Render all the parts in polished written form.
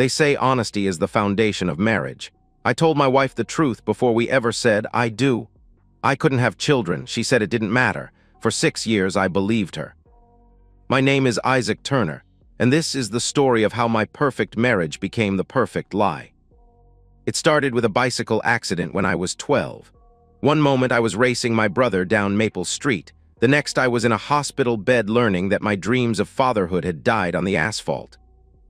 They say honesty is the foundation of marriage. I told my wife the truth before we ever said, I do. I couldn't have children. She said it didn't matter. For 6 years, I believed her. My name is Isaac Turner, and this is the story of how my perfect marriage became the perfect lie. It started with a bicycle accident when I was 12. One moment I was racing my brother down Maple Street. The next I was in a hospital bed learning that my dreams of fatherhood had died on the asphalt.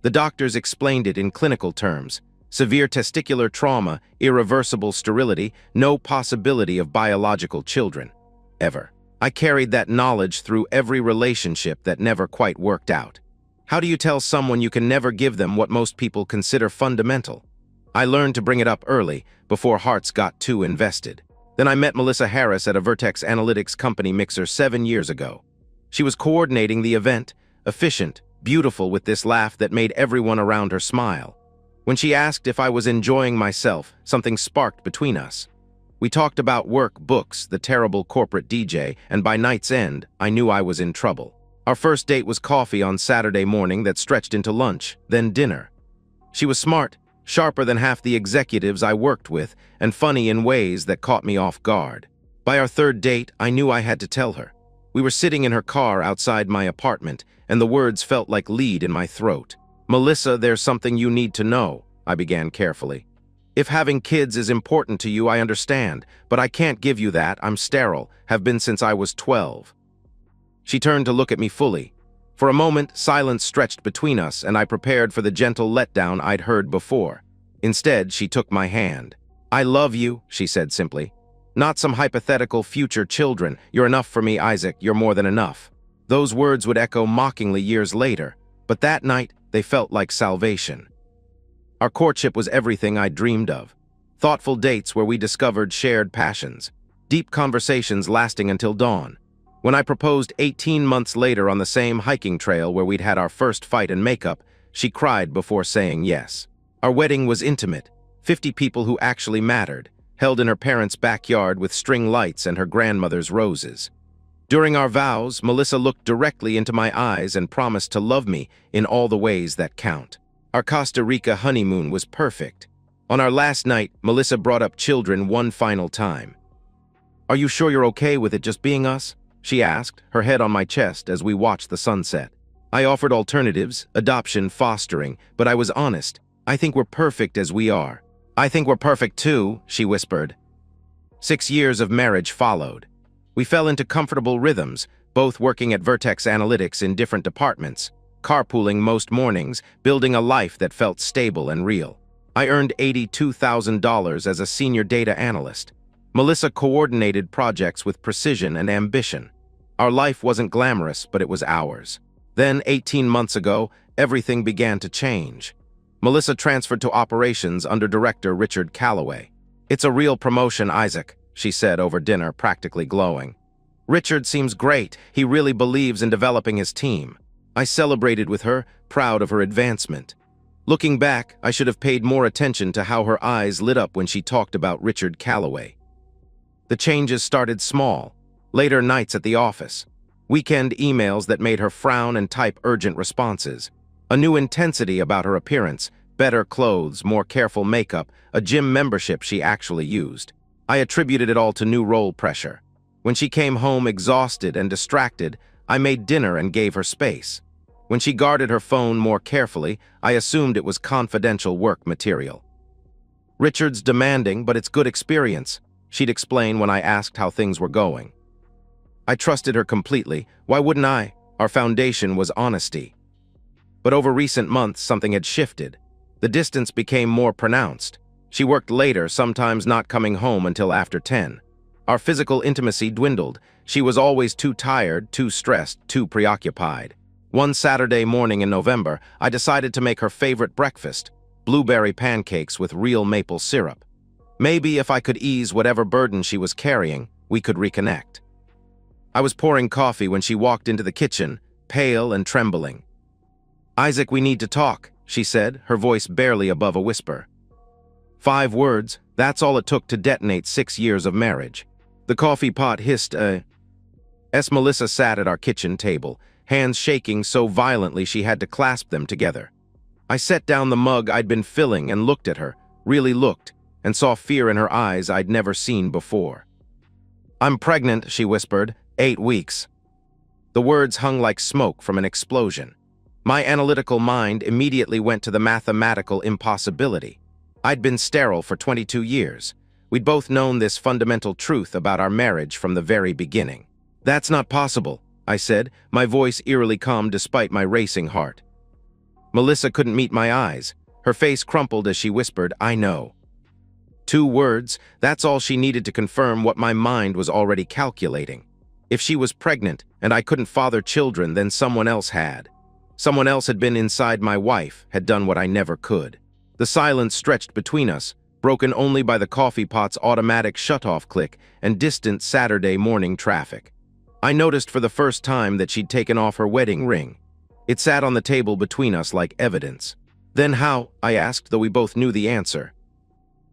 The doctors explained it in clinical terms: severe testicular trauma, irreversible sterility, no possibility of biological children. Ever. I carried that knowledge through every relationship that never quite worked out. How do you tell someone you can never give them what most people consider fundamental? I learned to bring it up early, before hearts got too invested. Then I met Melissa Harris at a Vertex Analytics company mixer 7 years ago. She was coordinating the event, efficient, beautiful, with this laugh that made everyone around her smile. When she asked if I was enjoying myself, something sparked between us. We talked about work, books, the terrible corporate DJ, and by night's end, I knew I was in trouble. Our first date was coffee on Saturday morning that stretched into lunch, then dinner. She was smart, sharper than half the executives I worked with, and funny in ways that caught me off guard. By our third date, I knew I had to tell her. We were sitting in her car outside my apartment, and the words felt like lead in my throat. "Melissa, there's something you need to know," I began carefully. "If having kids is important to you, I understand, but I can't give you that. I'm sterile, have been since I was 12. She turned to look at me fully. For a moment, silence stretched between us, and I prepared for the gentle letdown I'd heard before. Instead, she took my hand. "I love you," she said simply. "Not some hypothetical future children. You're enough for me, Isaac. You're more than enough." Those words would echo mockingly years later, but that night, they felt like salvation. Our courtship was everything I dreamed of. Thoughtful dates where we discovered shared passions. Deep conversations lasting until dawn. When I proposed 18 months later on the same hiking trail where we'd had our first fight and makeup, she cried before saying yes. Our wedding was intimate, 50 people who actually mattered, held in her parents' backyard with string lights and her grandmother's roses. During our vows, Melissa looked directly into my eyes and promised to love me in all the ways that count. Our Costa Rica honeymoon was perfect. On our last night, Melissa brought up children one final time. "Are you sure you're okay with it just being us?" she asked, her head on my chest as we watched the sunset. I offered alternatives, adoption, fostering, but I was honest. "I think we're perfect as we are." "I think we're perfect too," she whispered. 6 years of marriage followed. We fell into comfortable rhythms, both working at Vertex Analytics in different departments, carpooling most mornings, building a life that felt stable and real. I earned $82,000 as a senior data analyst. Melissa coordinated projects with precision and ambition. Our life wasn't glamorous, but it was ours. Then, 18 months ago, everything began to change. Melissa transferred to operations under Director Richard Calloway. "It's a real promotion, Isaac," she said over dinner, practically glowing. "Richard seems great. He really believes in developing his team." I celebrated with her, proud of her advancement. Looking back, I should have paid more attention to how her eyes lit up when she talked about Richard Calloway. The changes started small. Later nights at the office. Weekend emails that made her frown and type urgent responses. A new intensity about her appearance, better clothes, more careful makeup, a gym membership she actually used. I attributed it all to new role pressure. When she came home exhausted and distracted, I made dinner and gave her space. When she guarded her phone more carefully, I assumed it was confidential work material. "Richard's demanding, but it's good experience," she'd explain when I asked how things were going. I trusted her completely. Why wouldn't I? Our foundation was honesty. But over recent months, something had shifted. The distance became more pronounced. She worked later, sometimes not coming home until after 10. Our physical intimacy dwindled. She was always too tired, too stressed, too preoccupied. One Saturday morning in November, I decided to make her favorite breakfast, blueberry pancakes with real maple syrup. Maybe if I could ease whatever burden she was carrying, we could reconnect. I was pouring coffee when she walked into the kitchen, pale and trembling. "Isaac, we need to talk," she said, her voice barely above a whisper. 5 words, that's all it took to detonate 6 years of marriage. The coffee pot hissed as Melissa sat at our kitchen table, hands shaking so violently she had to clasp them together. I set down the mug I'd been filling and looked at her, really looked, and saw fear in her eyes I'd never seen before. "I'm pregnant," she whispered, 8 weeks. The words hung like smoke from an explosion. My analytical mind immediately went to the mathematical impossibility. I'd been sterile for 22 years. We'd both known this fundamental truth about our marriage from the very beginning. "That's not possible," I said, my voice eerily calm despite my racing heart. Melissa couldn't meet my eyes. Her face crumpled as she whispered, "I know." 2 words, that's all she needed to confirm what my mind was already calculating. If she was pregnant and I couldn't father children, then someone else had. Someone else had been inside my wife, had done what I never could. The silence stretched between us, broken only by the coffee pot's automatic shut-off click and distant Saturday morning traffic. I noticed for the first time that she'd taken off her wedding ring. It sat on the table between us like evidence. "Then how?" I asked, though we both knew the answer.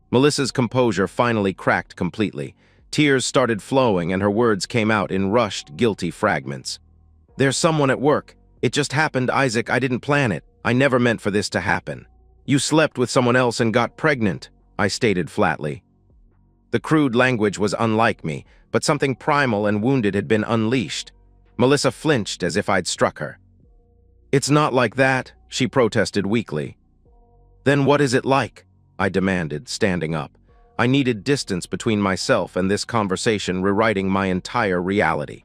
Melissa's composure finally cracked completely. Tears started flowing and her words came out in rushed, guilty fragments. "There's someone at work. It just happened, Isaac. I didn't plan it. I never meant for this to happen." "You slept with someone else and got pregnant," I stated flatly. The crude language was unlike me, but something primal and wounded had been unleashed. Melissa flinched as if I'd struck her. "It's not like that," she protested weakly. "Then what is it like?" I demanded, standing up. I needed distance between myself and this conversation rewriting my entire reality.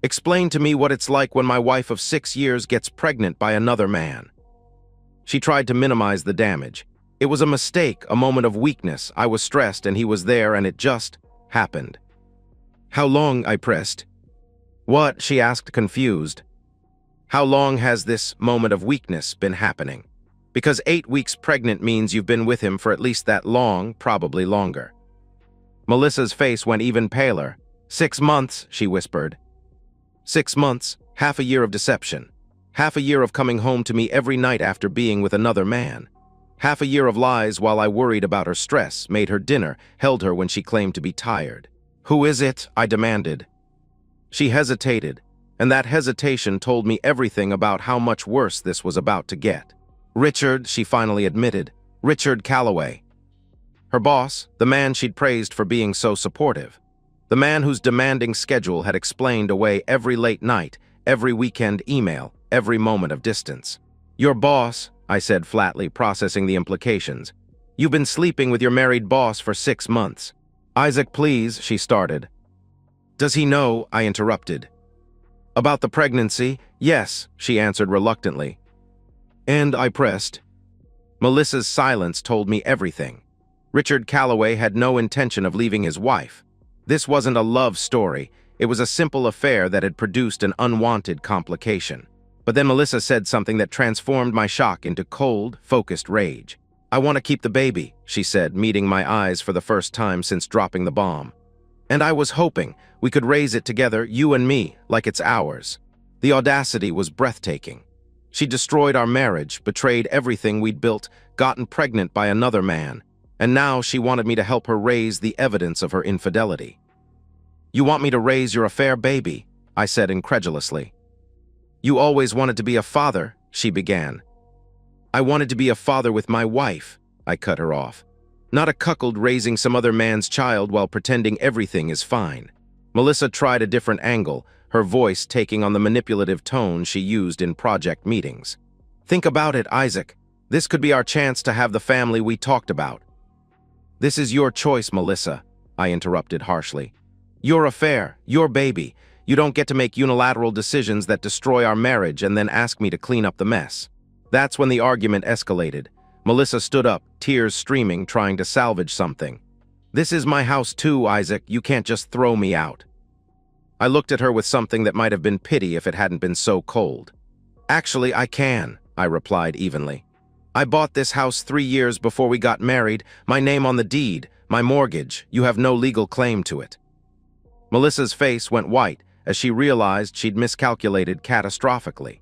"Explain to me what it's like when my wife of 6 years gets pregnant by another man." She tried to minimize the damage. It was a mistake, a moment of weakness. I was stressed and he was there and it just happened. "How long?" I pressed. "What?" she asked, confused. "How long has this moment of weakness been happening? Because 8 weeks pregnant means you've been with him for at least that long, probably longer." Melissa's face went even paler. 6 months, she whispered. 6 months, half a year of deception. Half a year of coming home to me every night after being with another man. Half a year of lies while I worried about her stress, made her dinner, held her when she claimed to be tired. "Who is it?" I demanded. She hesitated, and that hesitation told me everything about how much worse this was about to get. "Richard," she finally admitted. "Richard Calloway." Her boss, the man she'd praised for being so supportive. The man whose demanding schedule had explained away every late night, every weekend email, every moment of distance. "Your boss," I said flatly, processing the implications. "You've been sleeping with your married boss for 6 months." "Isaac, please," she started. "Does he know?" I interrupted. "About the pregnancy?" "Yes," she answered reluctantly. "And?" I pressed. Melissa's silence told me everything. Richard Calloway had no intention of leaving his wife. This wasn't a love story. It was a simple affair that had produced an unwanted complication. But then Melissa said something that transformed my shock into cold, focused rage. "I want to keep the baby," she said, meeting my eyes for the first time since dropping the bomb. "And I was hoping we could raise it together, you and me, like it's ours." The audacity was breathtaking. She destroyed our marriage, betrayed everything we'd built, gotten pregnant by another man, and now she wanted me to help her raise the evidence of her infidelity. "You want me to raise your affair baby?" I said incredulously. "You always wanted to be a father," she began. "I wanted to be a father with my wife," I cut her off. "Not a cuckold raising some other man's child while pretending everything is fine." Melissa tried a different angle, her voice taking on the manipulative tone she used in project meetings. "Think about it, Isaac. This could be our chance to have the family we talked about." "This is your choice, Melissa," I interrupted harshly. "Your affair, your baby. You don't get to make unilateral decisions that destroy our marriage and then ask me to clean up the mess." That's when the argument escalated. Melissa stood up, tears streaming, trying to salvage something. "This is my house too, Isaac. You can't just throw me out." I looked at her with something that might have been pity if it hadn't been so cold. "Actually, I can," I replied evenly. "I bought this house 3 years before we got married, my name on the deed, my mortgage. You have no legal claim to it." Melissa's face went white as she realized she'd miscalculated catastrophically.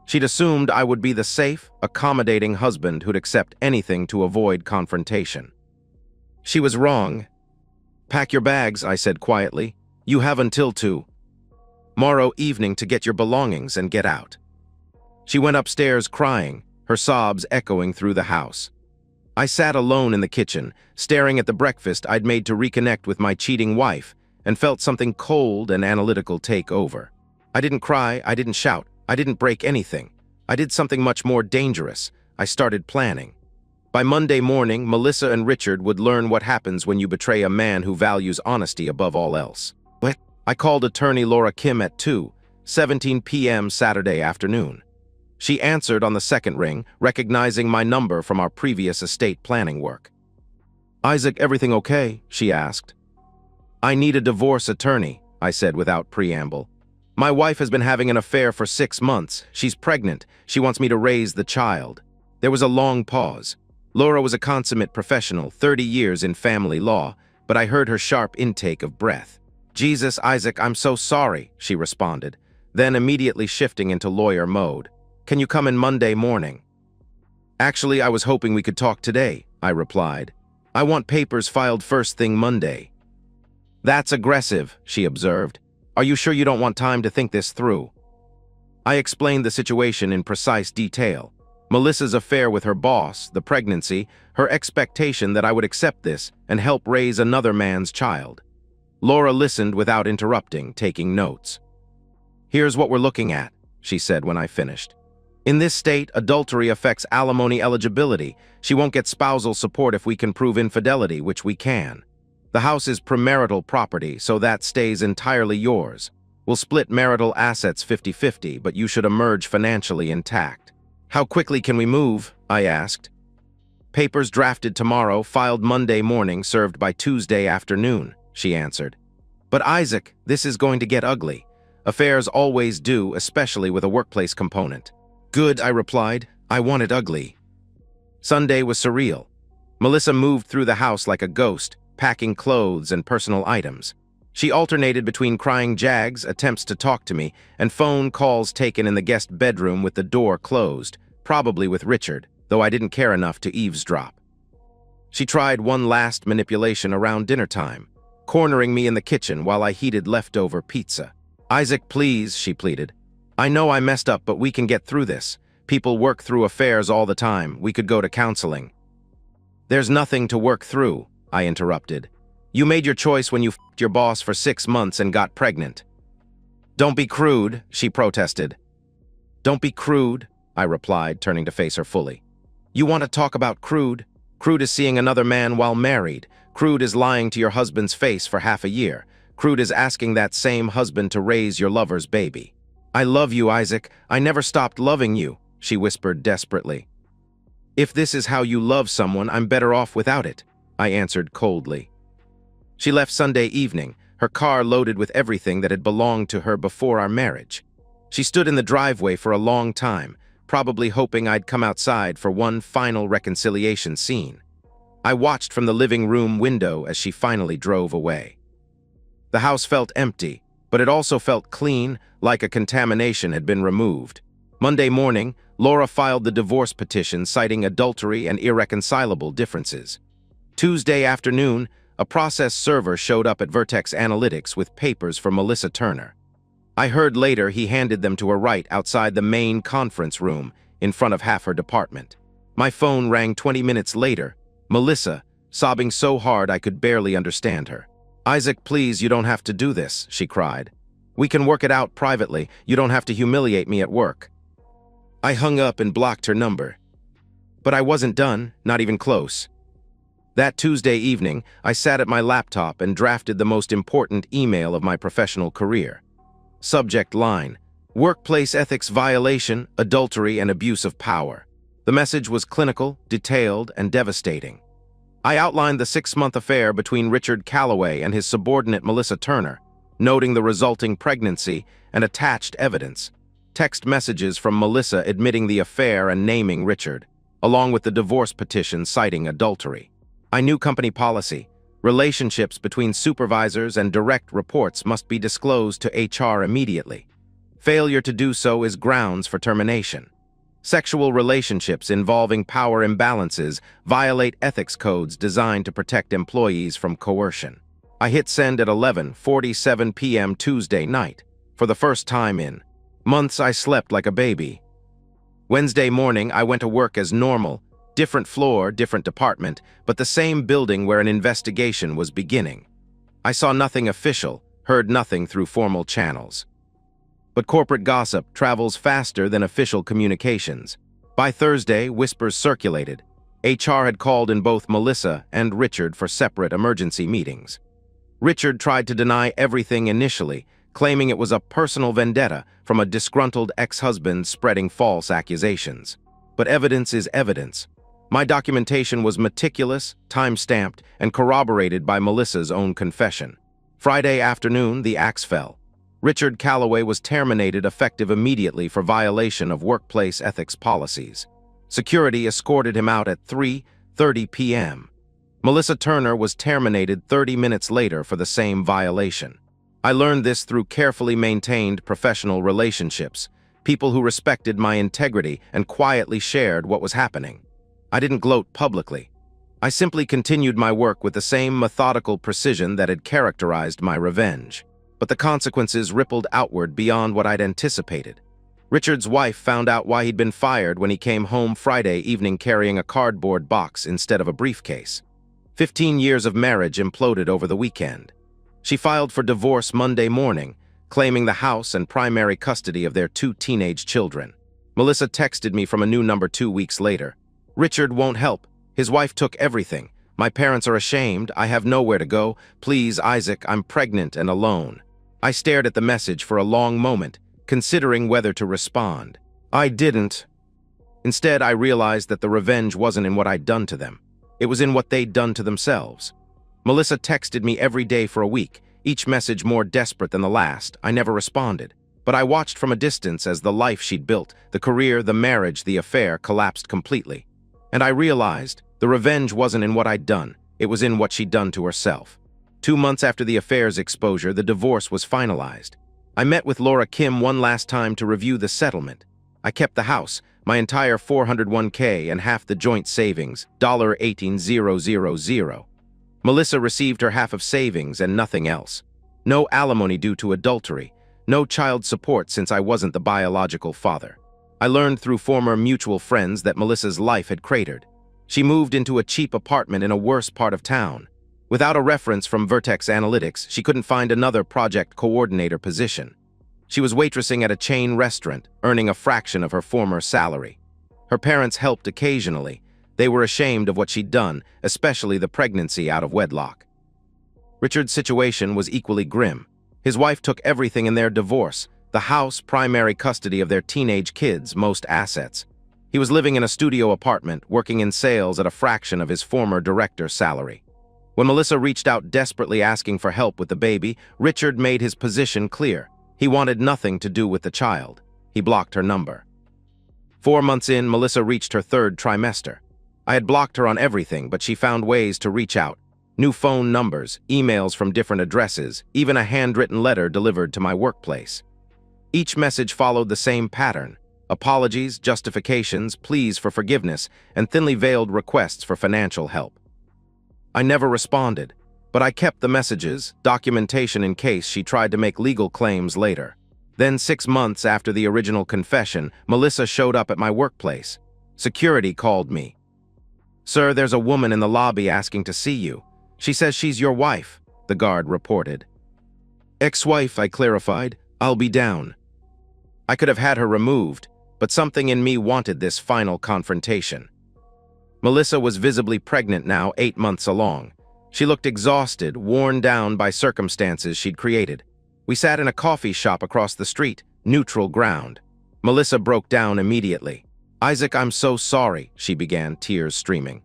She'd assumed I would be the safe, accommodating husband who'd accept anything to avoid confrontation. She was wrong. "Pack your bags," I said quietly. "You have until tomorrow evening to get your belongings and get out." She went upstairs crying, her sobs echoing through the house. I sat alone in the kitchen, staring at the breakfast I'd made to reconnect with my cheating wife, and felt something cold and analytical take over. I didn't cry, I didn't shout, I didn't break anything. I did something much more dangerous. I started planning. By Monday morning, Melissa and Richard would learn what happens when you betray a man who values honesty above all else. What? I called attorney Laura Kim at 2:17 p.m. Saturday afternoon. She answered on the second ring, recognizing my number from our previous estate planning work. "Isaac, everything okay?" she asked. "I need a divorce attorney," I said without preamble. "My wife has been having an affair for 6 months. She's pregnant. She wants me to raise the child." There was a long pause. Laura was a consummate professional, 30 years in family law, but I heard her sharp intake of breath. "Jesus, Isaac, I'm so sorry," she responded, then immediately shifting into lawyer mode. "Can you come in Monday morning?" "Actually, I was hoping we could talk today," I replied. "I want papers filed first thing Monday." "That's aggressive," she observed. "Are you sure you don't want time to think this through?" I explained the situation in precise detail. Melissa's affair with her boss, the pregnancy, her expectation that I would accept this and help raise another man's child. Laura listened without interrupting, taking notes. "Here's what we're looking at," she said when I finished. "In this state, adultery affects alimony eligibility. She won't get spousal support if we can prove infidelity, which we can. The house is premarital property, so that stays entirely yours. We'll split marital assets 50-50, but you should emerge financially intact." "How quickly can we move?" I asked. "Papers drafted tomorrow, filed Monday morning, served by Tuesday afternoon," she answered. "But Isaac, this is going to get ugly. Affairs always do, especially with a workplace component." "Good," I replied. "I want it ugly." Sunday was surreal. Melissa moved through the house like a ghost, packing clothes and personal items. She alternated between crying jags, attempts to talk to me, and phone calls taken in the guest bedroom with the door closed, probably with Richard, though I didn't care enough to eavesdrop. She tried one last manipulation around dinner time, cornering me in the kitchen while I heated leftover pizza. "Isaac, please," she pleaded. "I know I messed up, but we can get through this. People work through affairs all the time. We could go to counseling." "There's nothing to work through," I interrupted. "You made your choice when you f***ed your boss for 6 months and got pregnant." "Don't be crude," she protested. "Don't be crude," I replied, turning to face her fully. "You want to talk about crude? Crude is seeing another man while married. Crude is lying to your husband's face for half a year. Crude is asking that same husband to raise your lover's baby." "I love you, Isaac. I never stopped loving you," she whispered desperately. "If this is how you love someone, I'm better off without it," I answered coldly. She left Sunday evening, her car loaded with everything that had belonged to her before our marriage. She stood in the driveway for a long time, probably hoping I'd come outside for one final reconciliation scene. I watched from the living room window as she finally drove away. The house felt empty, but it also felt clean, like a contamination had been removed. Monday morning, Laura filed the divorce petition citing adultery and irreconcilable differences. Tuesday afternoon, a process server showed up at Vertex Analytics with papers for Melissa Turner. I heard later he handed them to her right outside the main conference room in front of half her department. My phone rang 20 minutes later, Melissa, sobbing so hard I could barely understand her. "Isaac, please, you don't have to do this," she cried. "We can work it out privately. You don't have to humiliate me at work." I hung up and blocked her number. But I wasn't done, not even close. That Tuesday evening, I sat at my laptop and drafted the most important email of my professional career. Subject line: Workplace ethics violation, adultery, and abuse of power. The message was clinical, detailed, and devastating. I outlined the 6-month affair between Richard Calloway and his subordinate Melissa Turner, noting the resulting pregnancy and attached evidence. Text messages from Melissa admitting the affair and naming Richard, along with the divorce petition citing adultery. I knew company policy. Relationships between supervisors and direct reports must be disclosed to HR immediately. Failure to do so is grounds for termination. Sexual relationships involving power imbalances violate ethics codes designed to protect employees from coercion. I hit send at 11:47 p.m. Tuesday night. For the first time in months, I slept like a baby. Wednesday morning, I went to work as normal. Different floor, different department, but the same building where an investigation was beginning. I saw nothing official, heard nothing through formal channels. But corporate gossip travels faster than official communications. By Thursday, whispers circulated. HR had called in both Melissa and Richard for separate emergency meetings. Richard tried to deny everything initially, claiming it was a personal vendetta from a disgruntled ex-husband spreading false accusations. But evidence is evidence. My documentation was meticulous, time-stamped, and corroborated by Melissa's own confession. Friday afternoon, the axe fell. Richard Calloway was terminated effective immediately for violation of workplace ethics policies. Security escorted him out at 3:30 p.m. Melissa Turner was terminated 30 minutes later for the same violation. I learned this through carefully maintained professional relationships, people who respected my integrity and quietly shared what was happening. I didn't gloat publicly. I simply continued my work with the same methodical precision that had characterized my revenge. But the consequences rippled outward beyond what I'd anticipated. Richard's wife found out why he'd been fired when he came home Friday evening carrying a cardboard box instead of a briefcase. 15 years of marriage imploded over the weekend. She filed for divorce Monday morning, claiming the house and primary custody of their 2 teenage children. Melissa texted me from a new number 2 weeks later. "Richard won't help. His wife took everything. My parents are ashamed. I have nowhere to go. Please, Isaac, I'm pregnant and alone." I stared at the message for a long moment, considering whether to respond. I didn't. Instead, I realized that the revenge wasn't in what I'd done to them. It was in what they'd done to themselves. Melissa texted me every day for a week, each message more desperate than the last. I never responded, but I watched from a distance as the life she'd built, the career, the marriage, the affair, collapsed completely. And I realized the revenge wasn't in what I'd done, it was in what she'd done to herself. 2 months after the affair's exposure, the divorce was finalized. I met with Laura Kim one last time to review the settlement. I kept the house, my entire $401k and half the joint savings, $18,000. Melissa received her half of savings and nothing else. No alimony due to adultery, no child support since I wasn't the biological father. I learned through former mutual friends that Melissa's life had cratered. She moved into a cheap apartment in a worse part of town. Without a reference from Vertex Analytics, she couldn't find another project coordinator position. She was waitressing at a chain restaurant, earning a fraction of her former salary. Her parents helped occasionally. They were ashamed of what she'd done, especially the pregnancy out of wedlock. Richard's situation was equally grim. His wife took everything in their divorce, the house, primary custody of their teenage kids, most assets. He was living in a studio apartment, working in sales at a fraction of his former director's salary. When Melissa reached out desperately asking for help with the baby, Richard made his position clear. He wanted nothing to do with the child. He blocked her number. 4 months in, Melissa reached her 3rd trimester. I had blocked her on everything, but she found ways to reach out. New phone numbers, emails from different addresses, even a handwritten letter delivered to my workplace. Each message followed the same pattern: apologies, justifications, pleas for forgiveness, and thinly veiled requests for financial help. I never responded, but I kept the messages, documentation in case she tried to make legal claims later. Then 6 months after the original confession, Melissa showed up at my workplace. Security called me. "Sir, there's a woman in the lobby asking to see you. She says she's your wife," the guard reported. "Ex-wife," I clarified. "I'll be down." I could have had her removed, but something in me wanted this final confrontation. Melissa was visibly pregnant now, 8 months along. She looked exhausted, worn down by circumstances she'd created. We sat in a coffee shop across the street, neutral ground. Melissa broke down immediately. "Isaac, I'm so sorry," she began, tears streaming.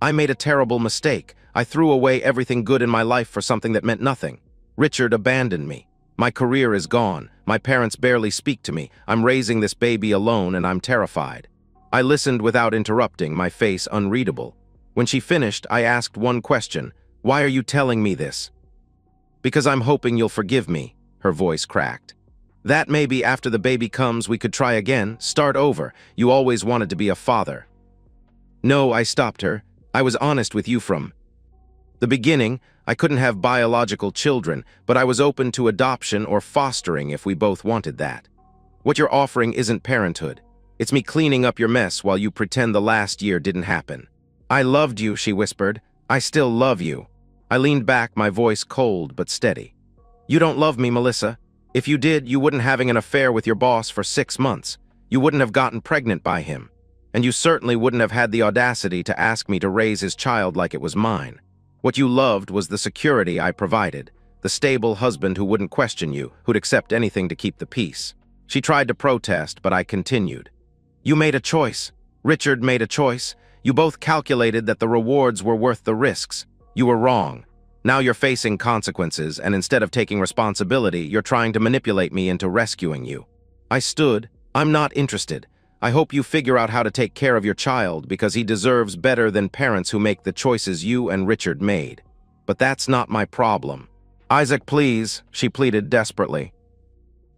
"I made a terrible mistake. I threw away everything good in my life for something that meant nothing. Richard abandoned me. My career is gone. My parents barely speak to me. I'm raising this baby alone and I'm terrified." I listened without interrupting, my face unreadable. When she finished, I asked one question: "Why are you telling me this?" "Because I'm hoping you'll forgive me," her voice cracked. "That maybe after the baby comes we could try again, start over. You always wanted to be a father." "No," I stopped her. "I was honest with you from the beginning. I couldn't have biological children, but I was open to adoption or fostering if we both wanted that. What you're offering isn't parenthood. It's me cleaning up your mess while you pretend the last year didn't happen. I loved you, she whispered. I still love you. I leaned back, my voice cold but steady. You don't love me, Melissa. If you did, you wouldn't having an affair with your boss for 6 months. You wouldn't have gotten pregnant by him. And you certainly wouldn't have had the audacity to ask me to raise his child like it was mine. What you loved was the security I provided, the stable husband who wouldn't question you, who'd accept anything to keep the peace. She tried to protest, but I continued. You made a choice. Richard made a choice. You both calculated that the rewards were worth the risks. You were wrong. Now you're facing consequences, and instead of taking responsibility, you're trying to manipulate me into rescuing you. I stood. I'm not interested. I hope you figure out how to take care of your child because he deserves better than parents who make the choices you and Richard made. But that's not my problem. Isaac, please, she pleaded desperately.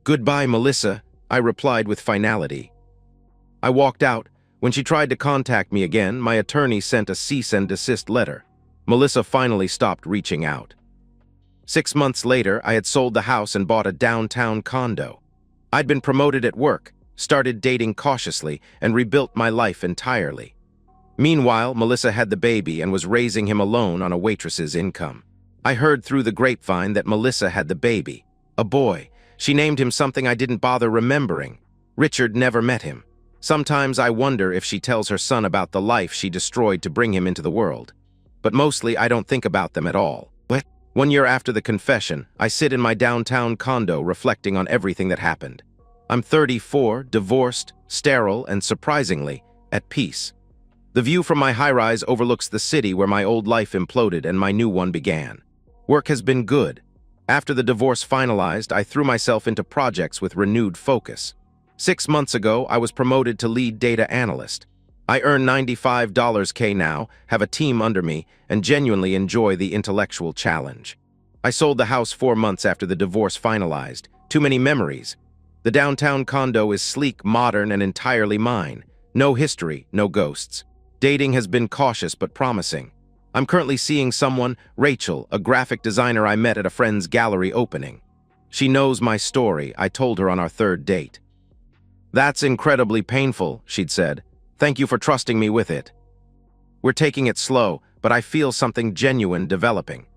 Goodbye, Melissa, I replied with finality. I walked out. When she tried to contact me again, my attorney sent a cease and desist letter. Melissa finally stopped reaching out. 6 months later, I had sold the house and bought a downtown condo. I'd been promoted at work, started dating cautiously, and rebuilt my life entirely. Meanwhile, Melissa had the baby and was raising him alone on a waitress's income. I heard through the grapevine that Melissa had the baby, a boy. She named him something I didn't bother remembering. Richard never met him. Sometimes I wonder if she tells her son about the life she destroyed to bring him into the world. But mostly I don't think about them at all. But 1 year after the confession, I sit in my downtown condo reflecting on everything that happened. I'm 34, divorced, sterile, and surprisingly, at peace. The view from my high-rise overlooks the city where my old life imploded and my new one began. Work has been good. After the divorce finalized, I threw myself into projects with renewed focus. 6 months ago, I was promoted to lead data analyst. I earn $95K now, have a team under me, and genuinely enjoy the intellectual challenge. I sold the house 4 months after the divorce finalized. Too many memories. The downtown condo is sleek, modern, and entirely mine. No history, no ghosts. Dating has been cautious but promising. I'm currently seeing someone, Rachel, a graphic designer I met at a friend's gallery opening. She knows my story, I told her on our 3rd date. That's incredibly painful, she'd said. Thank you for trusting me with it. We're taking it slow, but I feel something genuine developing.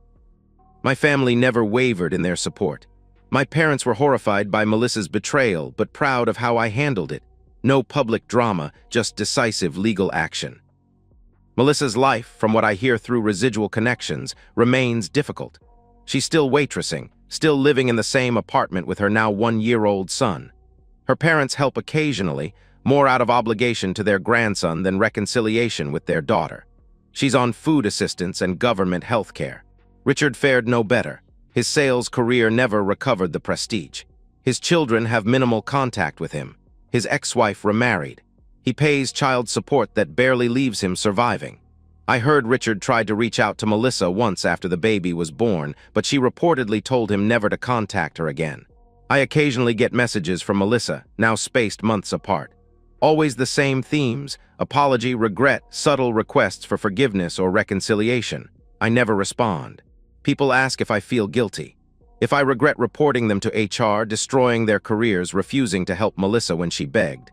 My family never wavered in their support. My parents were horrified by Melissa's betrayal, but proud of how I handled it. No public drama, just decisive legal action. Melissa's life, from what I hear through residual connections, remains difficult. She's still waitressing, still living in the same apartment with her now 1-year-old son. Her parents help occasionally, more out of obligation to their grandson than reconciliation with their daughter. She's on food assistance and government health care. Richard fared no better. His sales career never recovered the prestige. His children have minimal contact with him. His ex-wife remarried. He pays child support that barely leaves him surviving. I heard Richard tried to reach out to Melissa once after the baby was born, but she reportedly told him never to contact her again. I occasionally get messages from Melissa, now spaced months apart. Always the same themes: apology, regret, subtle requests for forgiveness or reconciliation. I never respond. People ask if I feel guilty. If I regret reporting them to HR, destroying their careers, refusing to help Melissa when she begged.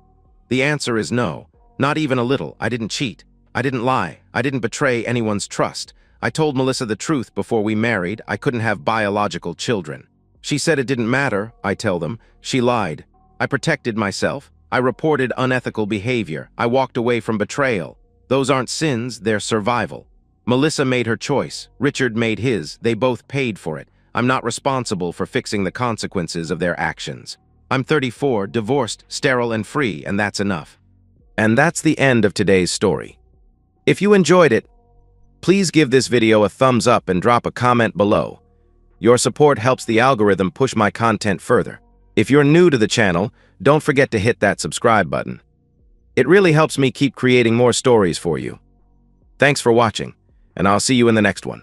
The answer is no, not even a little. I didn't cheat. I didn't lie. I didn't betray anyone's trust. I told Melissa the truth before we married. I couldn't have biological children. She said it didn't matter, I tell them. She lied. I protected myself. I reported unethical behavior. I walked away from betrayal. Those aren't sins, they're survival. Melissa made her choice. Richard made his. They both paid for it. I'm not responsible for fixing the consequences of their actions. I'm 34, divorced, sterile, and free, and that's enough. And that's the end of today's story. If you enjoyed it, please give this video a thumbs up and drop a comment below. Your support helps the algorithm push my content further. If you're new to the channel, don't forget to hit that subscribe button. It really helps me keep creating more stories for you. Thanks for watching, and I'll see you in the next one.